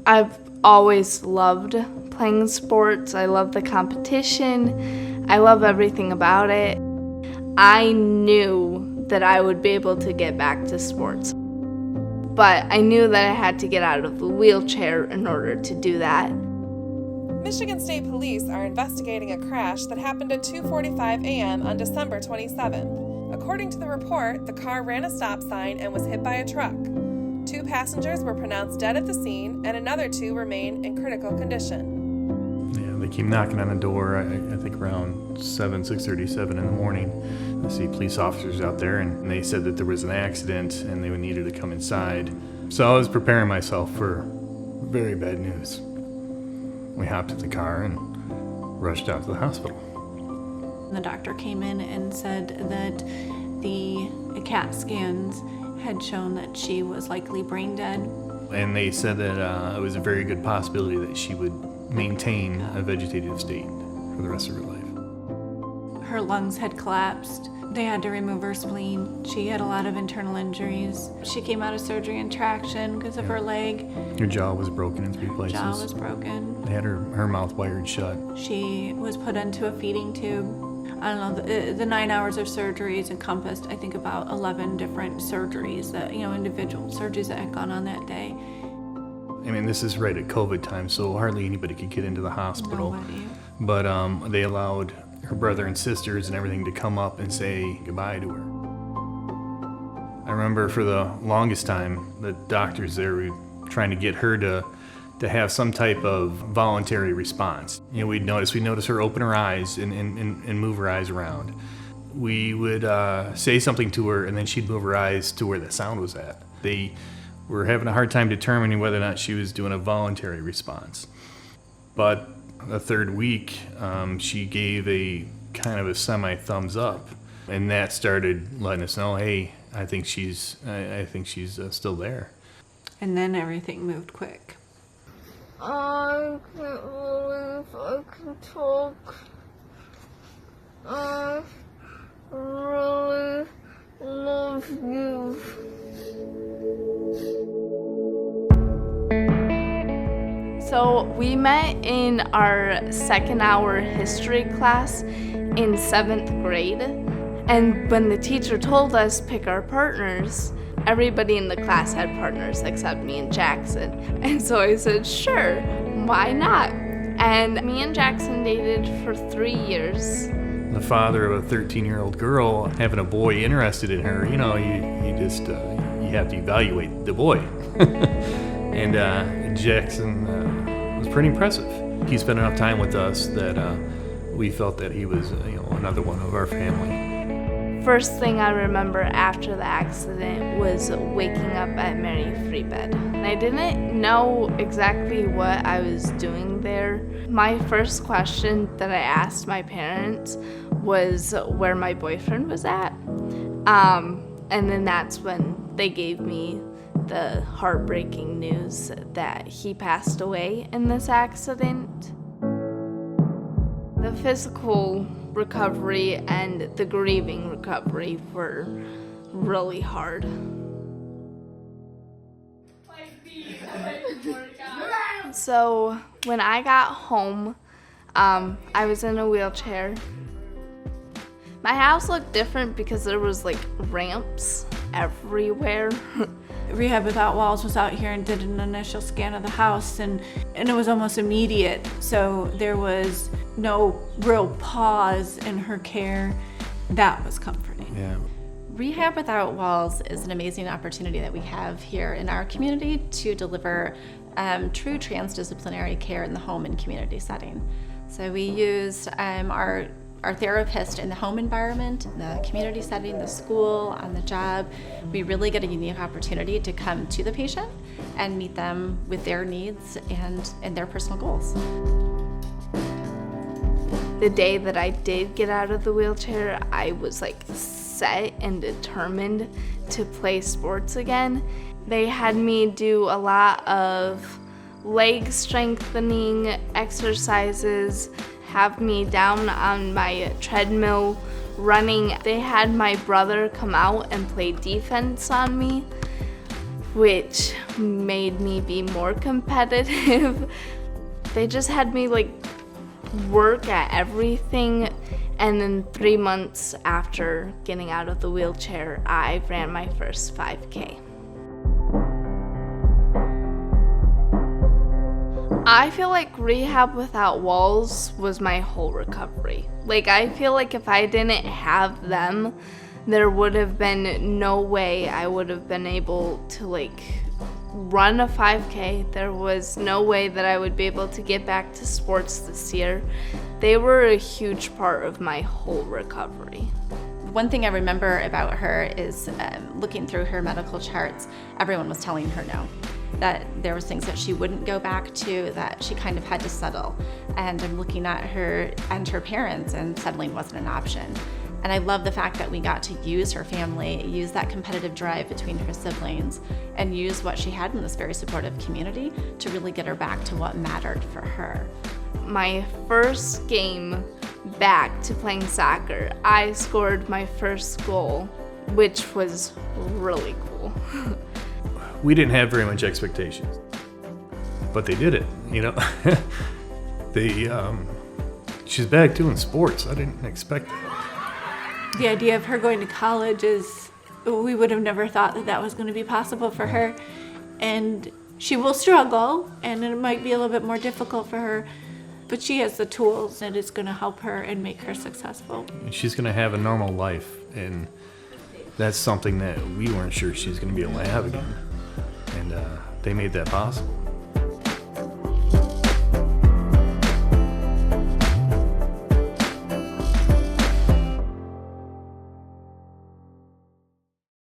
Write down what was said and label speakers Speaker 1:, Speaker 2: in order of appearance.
Speaker 1: I've always loved playing sports. I love the competition. I love everything about it. I knew that I would be able to get back to sports, but I knew that I had to get out of the wheelchair in order to do that.
Speaker 2: Michigan State Police are investigating a crash that happened at 2:45 a.m. on December 27th. According to the report, the car ran a stop sign and was hit by a truck. 2 passengers were pronounced dead at the scene, and another 2 remain in critical condition.
Speaker 3: Yeah, they came knocking on the door, I think around 6:37 in the morning. I see police officers out there, and they said that there was an accident and they needed to come inside. So I was preparing myself for very bad news. We hopped in the car and rushed out to the hospital.
Speaker 4: The doctor came in and said that the CAT scans had shown that she was likely brain dead.
Speaker 3: And they said that it was a very good possibility that she would maintain a vegetative state for the rest of her life.
Speaker 4: Her lungs had collapsed. They had to remove her spleen. She had a lot of internal injuries. She came out of surgery in traction because of her leg.
Speaker 3: Her jaw was broken in 3 places.
Speaker 4: Jaw was broken.
Speaker 3: They had her mouth wired shut.
Speaker 4: She was put into a feeding tube. I don't know, the 9 hours of surgeries encompassed, I think, about 11 different surgeries that, individual surgeries that had gone on that day.
Speaker 3: I mean, this is right at COVID time, so hardly anybody could get into the hospital.
Speaker 4: Nobody.
Speaker 3: But they allowed her brother and sisters and everything to come up and say goodbye to her. I remember for the longest time, the doctors there were trying to get her to have some type of voluntary response. We'd notice her open her eyes and move her eyes around. We would say something to her, and then she'd move her eyes to where the sound was at. They were having a hard time determining whether or not she was doing a voluntary response. But the 3rd week, she gave a kind of a semi-thumbs up, and that started letting us know, hey, I think she's still there.
Speaker 4: And then everything moved quick.
Speaker 5: I can't believe I can talk. I really love you.
Speaker 1: So we met in our 2nd hour history class in 7th grade. And when the teacher told us pick our partners, everybody in the class had partners except me and Jackson. And so I said, sure, why not? And me and Jackson dated for 3 years.
Speaker 3: The father of a 13-year-old girl, having a boy interested in her, you have to evaluate the boy. And Jackson was pretty impressive. He spent enough time with us that we felt that he was, another one of our family.
Speaker 1: First thing I remember after the accident was waking up at Mary Free Bed. And I didn't know exactly what I was doing there. My first question that I asked my parents was where my boyfriend was at. And then that's when they gave me the heartbreaking news that he passed away in this accident. The physical recovery and the grieving recovery were really hard. So when I got home, I was in a wheelchair. My house looked different because there was ramps everywhere.
Speaker 4: Rehab Without Walls was out here and did an initial scan of the house, and it was almost immediate. So there was no real pause in her care. That was comforting.
Speaker 3: Yeah.
Speaker 6: Rehab Without Walls is an amazing opportunity that we have here in our community to deliver true transdisciplinary care in the home and community setting. So we use our therapist in the home environment, in the community setting, the school, on the job. We really get a unique opportunity to come to the patient and meet them with their needs and their personal goals.
Speaker 1: The day that I did get out of the wheelchair, I was set and determined to play sports again. They had me do a lot of leg strengthening exercises, have me down on my treadmill running. They had my brother come out and play defense on me. which made me be more competitive. They just had me like work at everything, and then 3 months after getting out of the wheelchair, I ran my first 5K. I feel like Rehab Without Walls was my whole recovery. Like, I feel like if I didn't have them, there would have been no way I would have been able to like run a 5K. There was no way that I would be able to get back to sports this year. They were a huge part of my whole recovery.
Speaker 6: One thing I remember about her is looking through her medical charts, everyone was telling her no. That there was things that she wouldn't go back to, that she kind of had to settle. And I'm looking at her and her parents, and settling wasn't an option. And I love the fact that we got to use her family, use that competitive drive between her siblings, and use what she had in this very supportive community to really get her back to what mattered for her.
Speaker 1: My first game back to playing soccer, I scored my first goal, which was really cool.
Speaker 3: We didn't have very much expectations, but they did it, you know. She's back doing sports. I didn't expect that.
Speaker 4: The idea of her going to college is, we would have never thought that that was going to be possible for her. And she will struggle, and it might be a little bit more difficult for her, but she has the tools, and it's going to help her and make her successful.
Speaker 3: She's going to have a normal life, and that's something that we weren't sure she's going to be able to have again. And they made that possible.